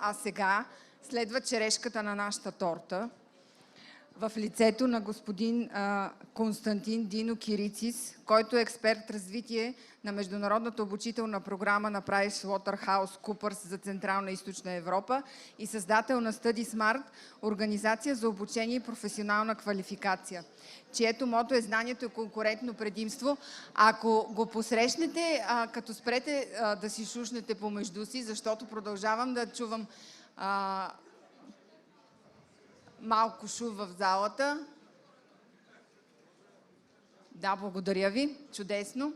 А сега следва черешката на нашата торта в лицето на господин Константин Дино Кирицис, който е експерт в развитие на международната обучителна програма на PricewaterhouseCoopers за Централна и Източна Европа и създател на Study Smart, организация за обучение и професионална квалификация, чието мото е знанието и конкурентно предимство. Ако го посрещнете, като спрете да си шушнете помежду си, защото продължавам да чувам малко шум в залата. Да, благодаря ви. Чудесно.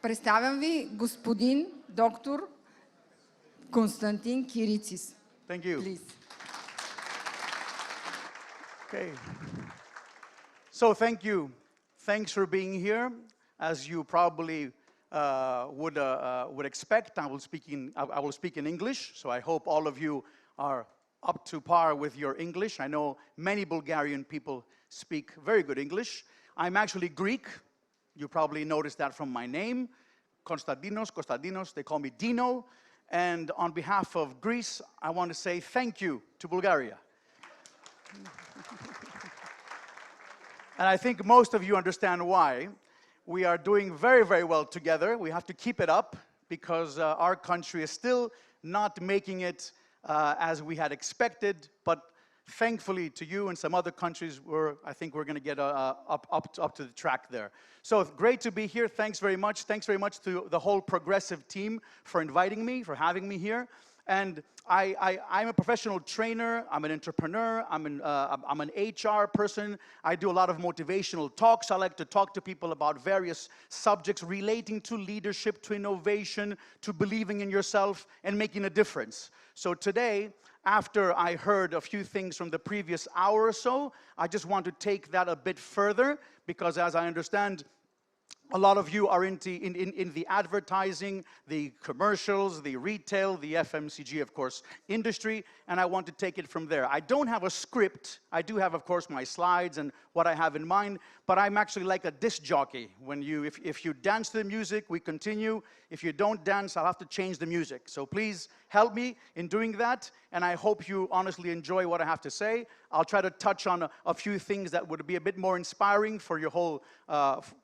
Представям ви господин доктор Константин Кирицис. Thank you. Please. Okay. So thank you. Thanks for being here. As you probably would expect, I will speak in English. So I hope all of you are up to par with your English. I know many Bulgarian people speak very good English. I'm actually Greek. You probably noticed that from my name. Konstantinos, they call me Dino. And on behalf of Greece, I want to say thank you to Bulgaria. And I think most of you understand why. We are doing very, very well together. We have to keep it up because our country is still not making it as we had expected, but thankfully to you and some other countries, I think we're going to get up to the track there. So great to be here. Thanks very much. Thanks very much to the whole Progressive team for inviting me, for having me here. And I'm a professional trainer. I'm an entrepreneur. I'm an HR person. I do a lot of motivational talks. I like to talk to people about various subjects relating to leadership, to innovation, to believing in yourself and making a difference. So today, after I heard a few things from the previous hour or so, I just want to take that a bit further because as I understand, a lot of you are in the advertising, the commercials, the retail, the FMCG, of course, industry, and I want to take it from there. I don't have a script. I do have, of course, my slides and what I have in mind, but I'm actually like a disc jockey. If you dance to the music, we continue. If you don't dance, I'll have to change the music. So please help me in doing that, and I hope you honestly enjoy what I have to say. I'll try to touch on a few things that would be a bit more inspiring for your whole,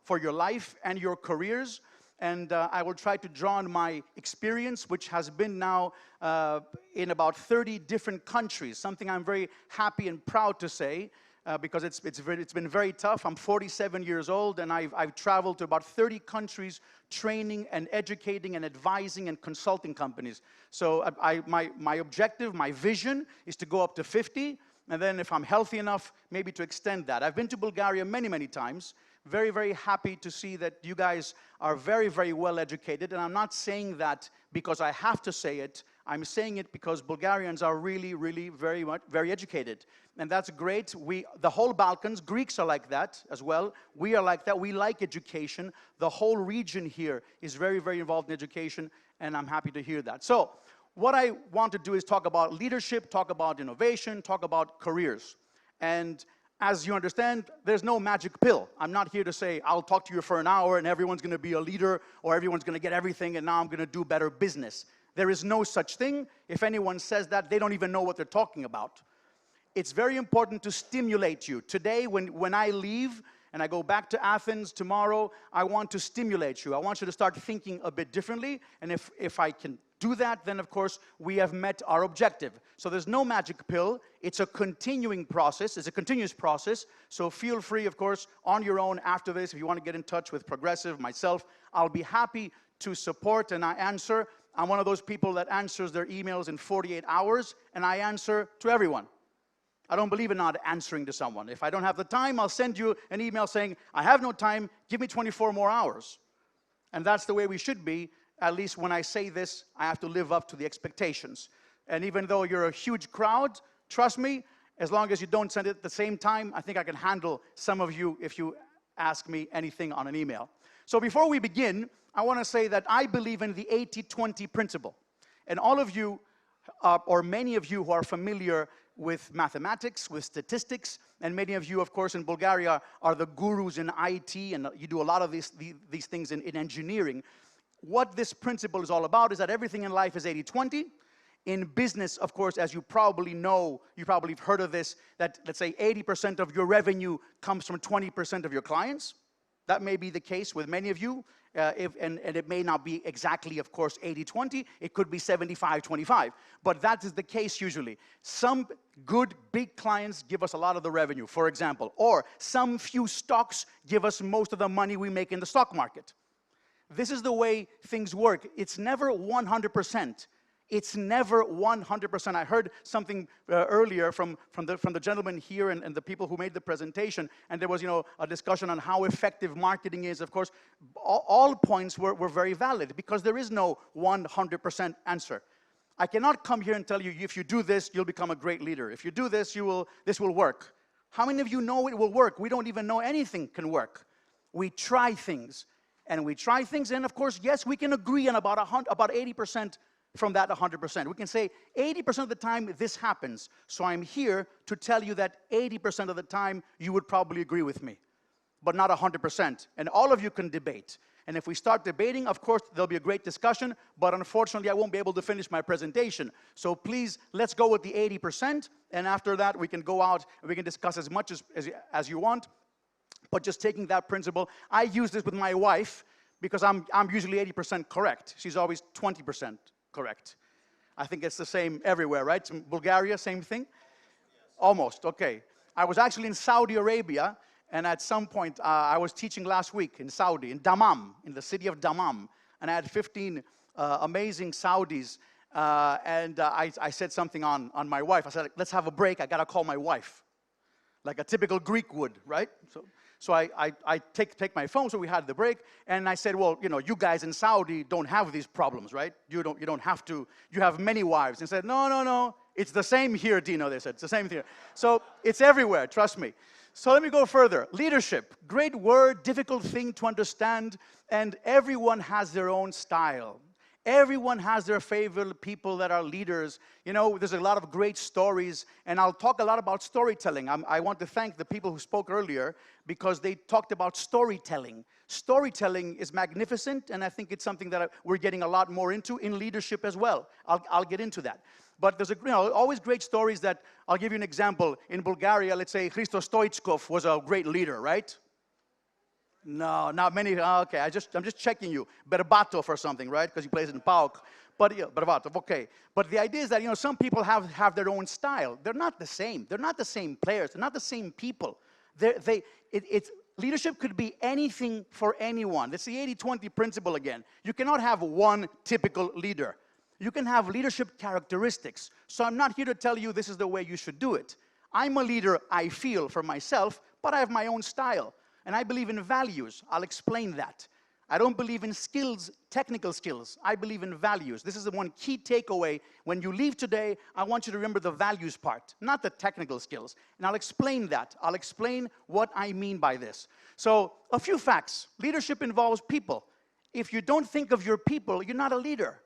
for your life and your careers. And I will try to draw on my experience, which has been now in about 30 different countries, something I'm very happy and proud to say, because it's been very tough. I'm 47 years old, and I've traveled to about 30 countries training and educating and advising and consulting companies. So my objective, my vision is to go up to 50, and then if I'm healthy enough, maybe to extend that. I've been to Bulgaria many, many times. Very, very happy to see that you guys are very, very well educated. And I'm not saying that because I have to say it. I'm saying it because Bulgarians are really, really very educated. And that's great. The whole Balkans, Greeks are like that as well. We are like that. We like education. The whole region here is very, very involved in education. And I'm happy to hear that. So what I want to do is talk about leadership, talk about innovation, talk about careers. And as you understand, there's no magic pill. I'm not here to say, I'll talk to you for an hour and everyone's going to be a leader or everyone's going to get everything and now I'm going to do better business. There is no such thing. If anyone says that, they don't even know what they're talking about. It's very important to stimulate you. Today, when I leave and I go back to Athens tomorrow, I want to stimulate you. I want you to start thinking a bit differently. And if I can do that, then of course we have met our objective. So there's no magic pill. It's a continuing process. It's a continuous process. So feel free, of course, on your own after this, if you want to get in touch with Progressive, myself, I'll be happy to support and I answer. I'm one of those people that answers their emails in 48 hours, and I answer to everyone. I don't believe in not answering to someone. If I don't have the time, I'll send you an email saying, I have no time, give me 24 more hours. And that's the way we should be. At least when I say this, I have to live up to the expectations. And even though you're a huge crowd, trust me, as long as you don't send it at the same time, I think I can handle some of you if you ask me anything on an email. So before we begin, I want to say that I believe in the 80-20 principle. And all of you, or many of you who are familiar with mathematics, with statistics, and many of you, of course, in Bulgaria are the gurus in IT, and you do a lot of these things in engineering. What this principle is all about is that everything in life is 80-20. In business, of course, as you probably know, you probably have heard of this, that let's say 80% of your revenue comes from 20% of your clients. That may be the case with many of you, and it may not be exactly, of course, 80-20. It could be 75-25. But that is the case usually. Some good, big clients give us a lot of the revenue, for example. Or some few stocks give us most of the money we make in the stock market. This is the way things work. It's never 100%. It's never 100%. I heard something earlier from the gentleman here and the people who made the presentation, and there was, a discussion on how effective marketing is. Of course, all points were very valid because there is no 100% answer. I cannot come here and tell you, if you do this, you'll become a great leader. If you do this, this will work. How many of you know it will work? We don't even know anything can work. We try things, and of course, yes, we can agree on about 80% from that 100%. We can say 80% of the time this happens. So I'm here to tell you that 80% of the time you would probably agree with me, but not 100%. And all of you can debate. And if we start debating, of course, there'll be a great discussion, but unfortunately, I won't be able to finish my presentation. So please, let's go with the 80%, and after that, we can go out and we can discuss as much as you want. But just taking that principle, I use this with my wife because I'm usually 80% correct. She's always 20% correct. I think it's the same everywhere, right? In Bulgaria, same thing? Yes. Almost, okay. I was actually in Saudi Arabia, and at some point, I was teaching last week in Saudi, in Dammam, in the city of Dammam, and I had 15 amazing Saudis, and I said something on my wife. I said, let's have a break, I gotta call my wife. Like a typical Greek would, right? So I take my phone, so we had the break, and I said, well, you guys in Saudi don't have these problems, right? You don't have to, you have many wives. And said, no, it's the same here, Dino, they said, it's the same here. So it's everywhere, trust me. So let me go further. Leadership, great word, difficult thing to understand, and everyone has their own style. Everyone has their favorite people that are leaders. There's a lot of great stories, and I'll talk a lot about storytelling. I want to thank the people who spoke earlier because they talked about storytelling. Storytelling is magnificent, and I think it's something that we're getting a lot more into in leadership as well. I'll get into that. But there's always great stories that, I'll give you an example. In Bulgaria, let's say Christos Stoichkov was a great leader, right? No, not many. Okay, I'm just checking you. Berbatov or something, right? Because he plays in PAOK. But yeah, Berbatov, okay. But the idea is that some people have their own style. They're not the same. They're not the same players. They're not the same people. Leadership could be anything for anyone. That's the 80-20 principle again. You cannot have one typical leader. You can have leadership characteristics. So I'm not here to tell you this is the way you should do it. I'm a leader, I feel, for myself, but I have my own style. And I believe in values. I'll explain that. I don't believe in skills, technical skills. I believe in values. This is the one key takeaway. When you leave today, I want you to remember the values part, not the technical skills. And I'll explain that. I'll explain what I mean by this. So, a few facts. Leadership involves people. If you don't think of your people, you're not a leader.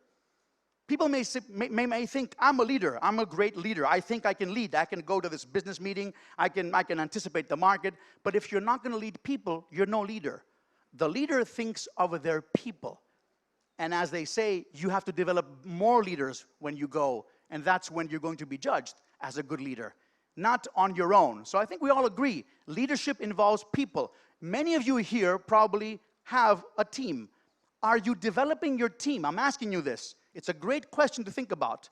People may think, I'm a leader, I'm a great leader, I think I can lead, I can go to this business meeting, I can anticipate the market, but if you're not going to lead people, you're no leader. The leader thinks of their people. And as they say, you have to develop more leaders when you go, and that's when you're going to be judged as a good leader, not on your own. So I think we all agree, leadership involves people. Many of you here probably have a team. Are you developing your team? I'm asking you this. It's a great question to think about.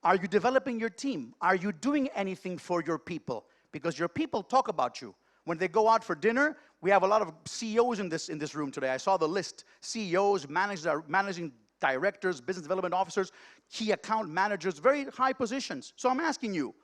Are you developing your team? Are you doing anything for your people? Because your people talk about you. When they go out for dinner, we have a lot of CEOs in this room today. I saw the list. CEOs, managing directors, business development officers, key account managers, very high positions. So I'm asking you,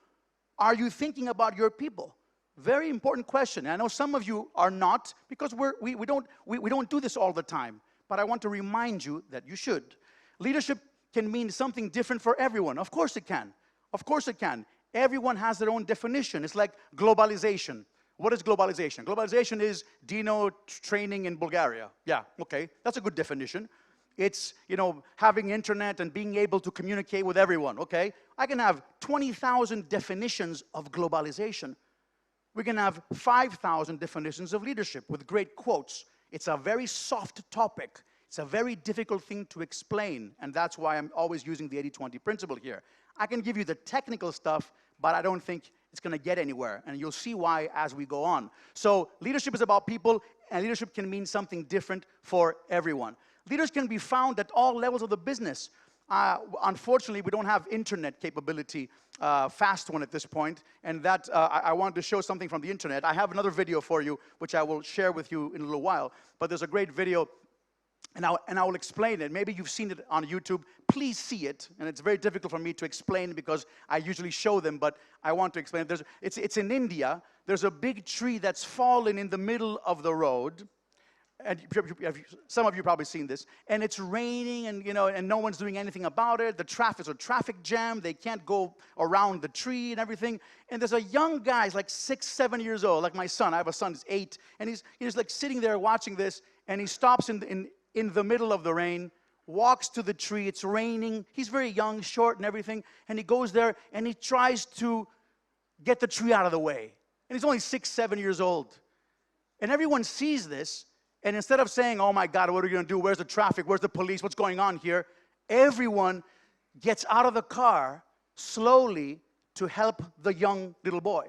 are you thinking about your people? Very important question. And I know some of you are not, because we don't do this all the time. But I want to remind you that you should. Leadership can mean something different for everyone. Of course it can. Of course it can. Everyone has their own definition. It's like globalization. What is globalization? Globalization is Dino training in Bulgaria. Yeah, okay, that's a good definition. It's, having internet and being able to communicate with everyone, okay? I can have 20,000 definitions of globalization. We can have 5,000 definitions of leadership with great quotes. It's a very soft topic. It's a very difficult thing to explain, and that's why I'm always using the 80-20 principle here. I can give you the technical stuff, but I don't think it's going to get anywhere, and you'll see why as we go on. So leadership is about people, and leadership can mean something different for everyone. Leaders can be found at all levels of the business. Unfortunately, we don't have internet capability, fast one at this point, and that I wanted to show something from the internet. I have another video for you, which I will share with you in a little while, but there's a great video, and I will explain it. Maybe you've seen it on YouTube. Please see it, and it's very difficult for me to explain because I usually show them, but I want to explain it. It's in India. There's a big tree that's fallen in the middle of the road, and some of you probably seen this, and it's raining, and and no one's doing anything about it. There's a traffic jam. They can't go around the tree and everything. And there's a young guy, he's like 6, 7 years old, like my son. I have a son who's 8, and he's like sitting there watching this, and he stops in the middle of the rain, walks to the tree. It's raining. He's very young, short, and everything, and he goes there and he tries to get the tree out of the way. And he's only 6, 7 years old, and everyone sees this. And instead of saying, oh my God, what are we going to do? Where's the traffic? Where's the police? What's going on here? Everyone gets out of the car slowly to help the young little boy.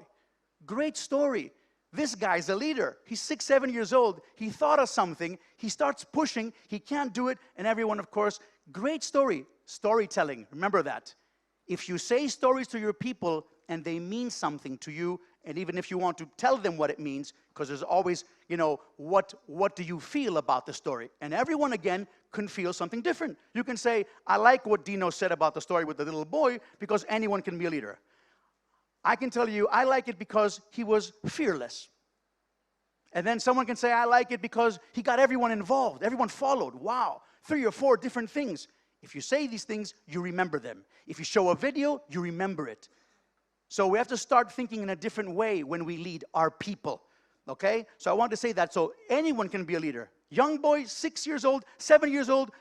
Great story. This guy's a leader. He's 6, 7 years old. He thought of something. He starts pushing. He can't do it. And everyone, of course, great story. Storytelling. Remember that. If you say stories to your people and they mean something to you, and even if you want to tell them what it means, because there's always, what do you feel about the story? And everyone, again, can feel something different. You can say, I like what Dino said about the story with the little boy, because anyone can be a leader. I can tell you, I like it because he was fearless. And then someone can say, I like it because he got everyone involved. Everyone followed. Wow, 3 or 4 different things. If you say these things, you remember them. If you show a video, you remember it. So we have to start thinking in a different way when we lead our people, okay? So I want to say that. So anyone can be a leader. Young boy, 6 years old, 7 years old,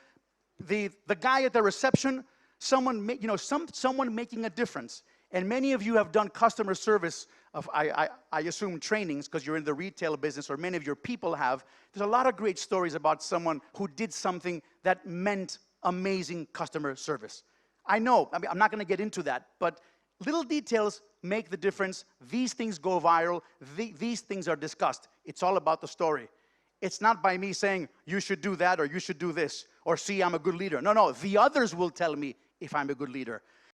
the guy at the reception, someone making a difference. And many of you have done customer service, I assume trainings, because you're in the retail business, or many of your people have. There's a lot of great stories about someone who did something that meant amazing customer service. I know, I'm not going to get into that, but little details make the difference. These things go viral. These things are discussed. It's all about the story. It's not by me saying, you should do that, or you should do this, or see, I'm a good leader. No, the others will tell me if I'm a good leader.